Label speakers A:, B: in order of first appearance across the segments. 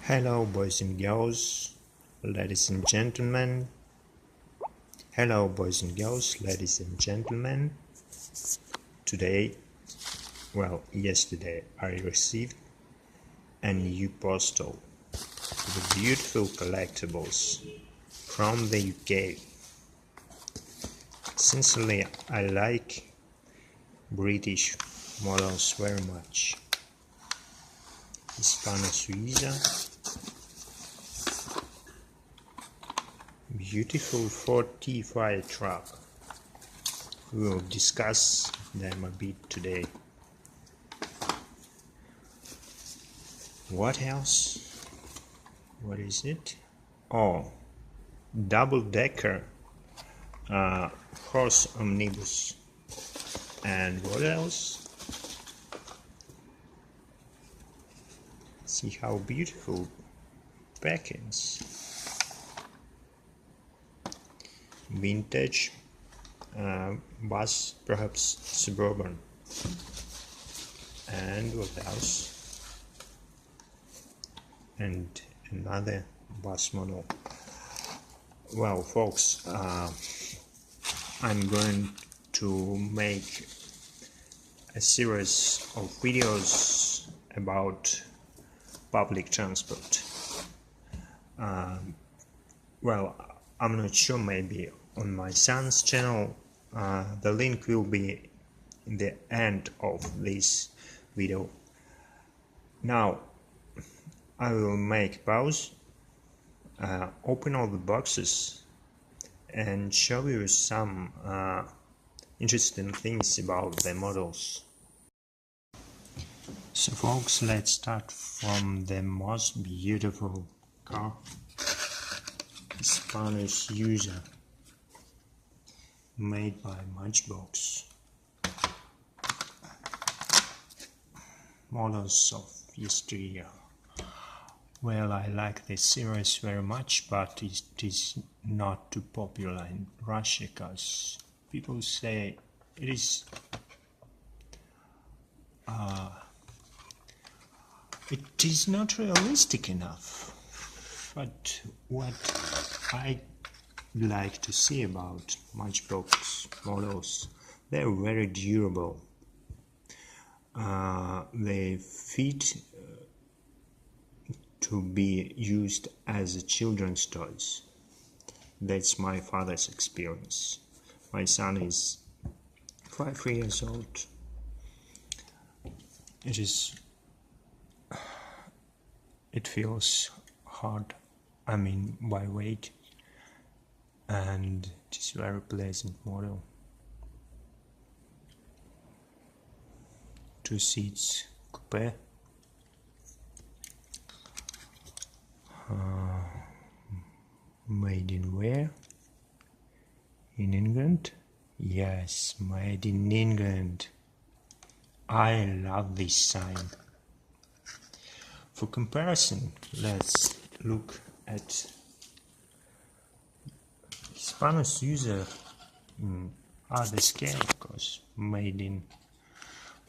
A: Hello boys and girls, ladies and gentlemen. Hello boys and girls, ladies and gentlemen. Yesterday I received a new postal with beautiful collectibles from the UK. Sincerely, I like British models very much. Hispano Suiza, beautiful 40 fire truck. We will discuss them a bit today. What else? What is it? Oh, double-decker Horse-omnubus. And what else? See how beautiful packings. Vintage bus, perhaps suburban. And what else? And another bus model. Well, folks, I'm going to make a series of videos about public transport. I'm not sure, maybe on my son's channel. The link will be in the end of this video. Now I will make pause, open all the boxes and show you some interesting things about the models. So folks, let's start from the most beautiful car, Hispano Suiza, made by Matchbox. Models of yesteryear. Well, I like this series very much, but it is not too popular in Russia because people say it is not realistic enough. But what I like to see about Matchbox models, they're very durable. They fit to be used as children's toys. That's my father's experience. My son is 5 years old. It feels hard, by weight, and it is very pleasant model. 2 seats coupe. Made in where? In England? Yes, made in England. I love this sign. For comparison, let's look at Hispano Suiza in other scale, because made in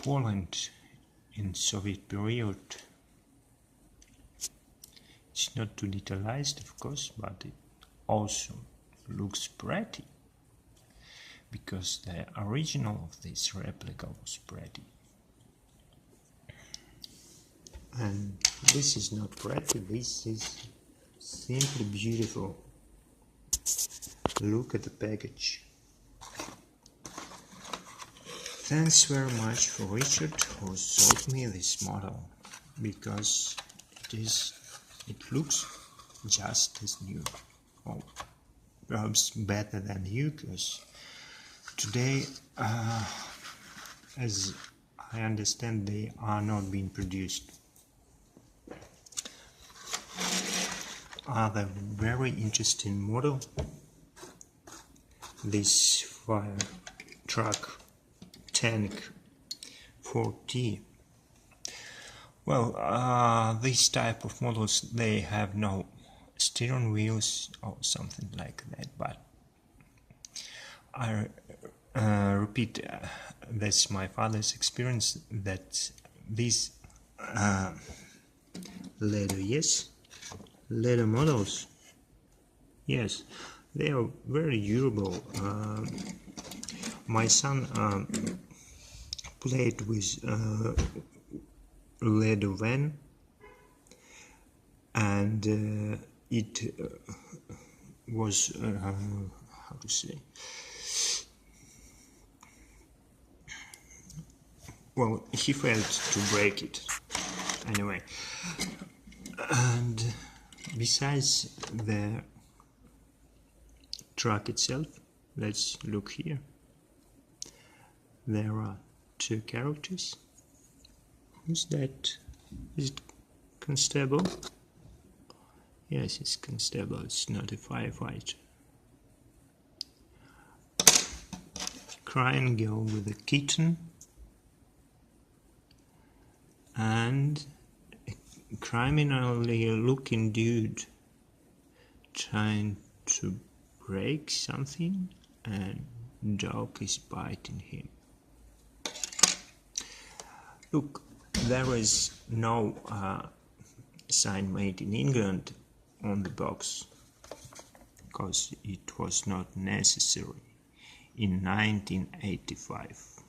A: Poland in Soviet period. It's not too detailized, of course, but it also looks pretty, because the original of this replica was pretty. And this is not pretty, this is simply beautiful. Look at the package. Thanks very much for Richard who sold me this model, because it looks just as new, or perhaps better than new, because today, as I understand, they are not being produced. Other very interesting model, this fire truck tank 4T. Well, this type of models, they have no steering wheels or something like that, but I repeat, that's my father's experience, that these LLedo, yes, leather models. Yes, they are very durable. My son played with leather van, and it was how to say, well, he failed to break it anyway. And besides the truck itself, let's look here. There are two characters. Who's that? Is it Constable? Yes, it's Constable, it's not a firefighter. Crying girl with a kitten, and a criminally looking dude trying to break something, and dog is biting him. Look, there is no sign made in England on the box, because it was not necessary in 1985.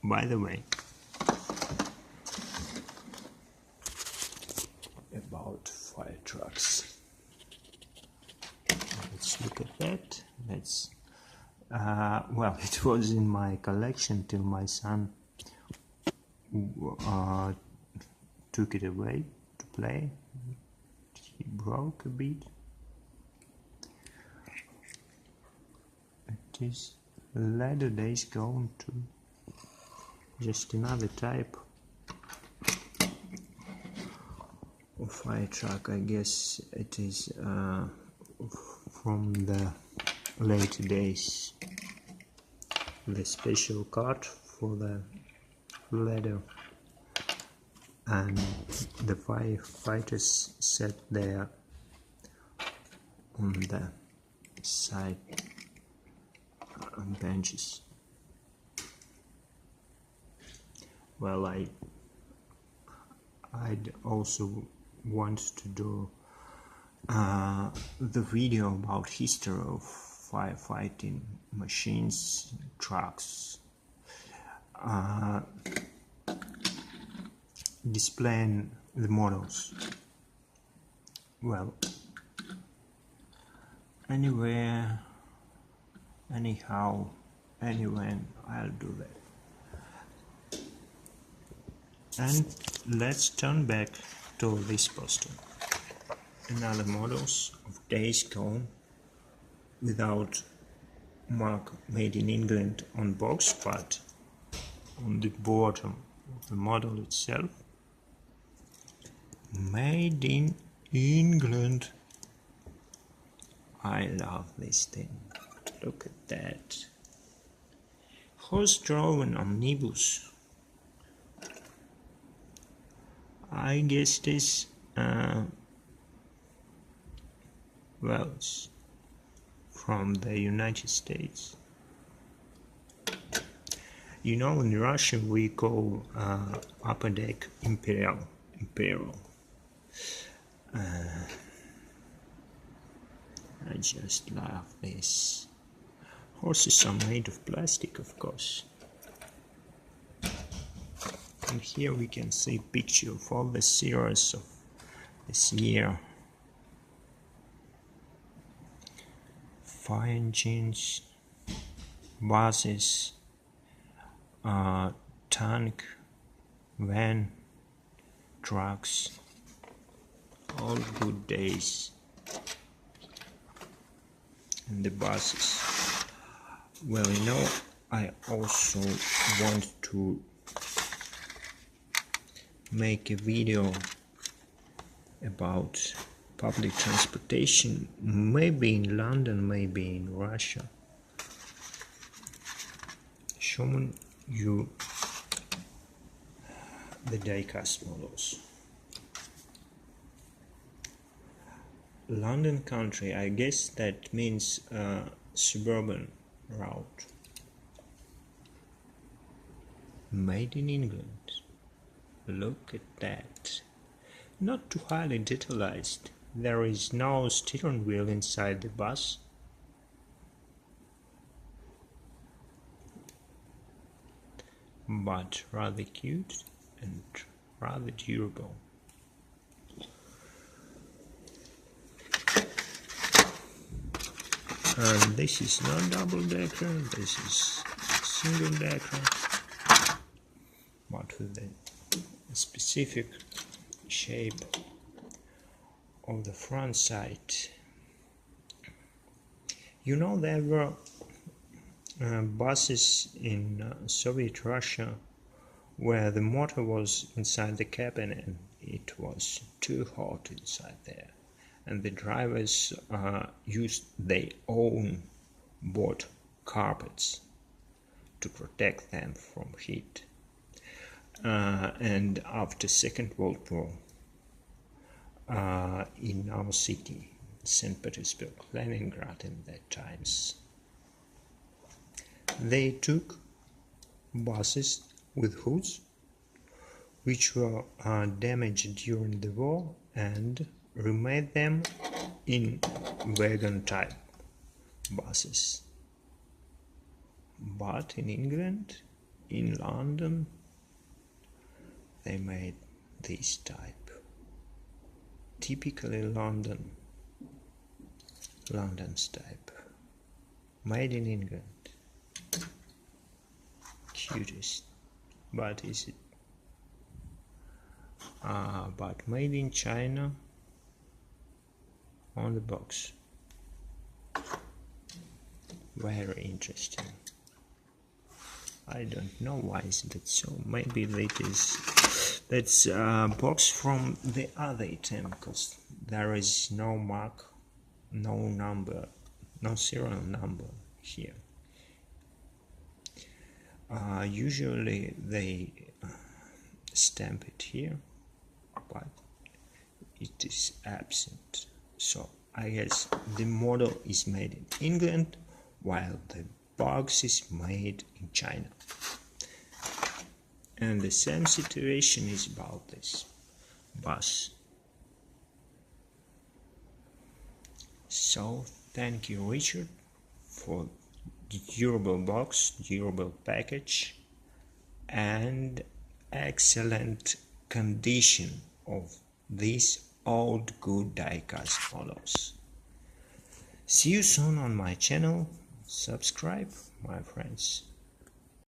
A: By the way, about fire trucks, let's look at that. Let's well, it was in my collection till my son took it away to play. He broke a bit. It is later days going to just another type of fire truck. I guess it is from the later days, the special card for the ladder, and the firefighters sat there on the side benches. Well, I'd also want to do the video about history of firefighting machines, trucks, displaying the models. Well, anywhere, anyhow, anywhen, I'll do that. And let's turn back to this poster. Another models of days gone, without mark made in England on box, but on the bottom of the model itself, made in England. I love this thing. Look at that. Horse-drawn omnibus. I guess this well, it's from the United States. You know, in Russian we call upper deck imperial. I just love this. Horses are made of plastic, of course. And here we can see a picture of all the series of this year. Fire engines, buses, tank, van, trucks, all good days. And the buses. Well, you know, I also want to make a video about public transportation, maybe in London, maybe in Russia, showing you the diecast models. London country, I guess that means suburban route. Made in England. Look at that. not too highly detailized. There is no steering wheel inside the bus. But rather cute and rather durable. And this is not double-decker, this is single-decker, but with a specific shape of the front side. You know, there were buses in Soviet Russia where the motor was inside the cabin and it was too hot inside there, and the drivers used their own bought carpets to protect them from heat. And after Second World War, in our city, St. Petersburg, Leningrad in that times, they took buses with hoods which were damaged during the war and remade them in wagon type buses. But in England, in London, they made this type, typically London's type, made in England. Cutest, but is it? But made in China on the box. Very interesting. I don't know why is that so. Maybe that's a box from the other item, because there is no mark, no number, no serial number here. Usually they stamp it here, but it is absent. So I guess the model is made in England while the box is made in China. And the same situation is about this bus. So thank you, Richard, for durable box, durable package, and excellent condition of these old good diecast models. See you soon on my channel. Subscribe, my friends.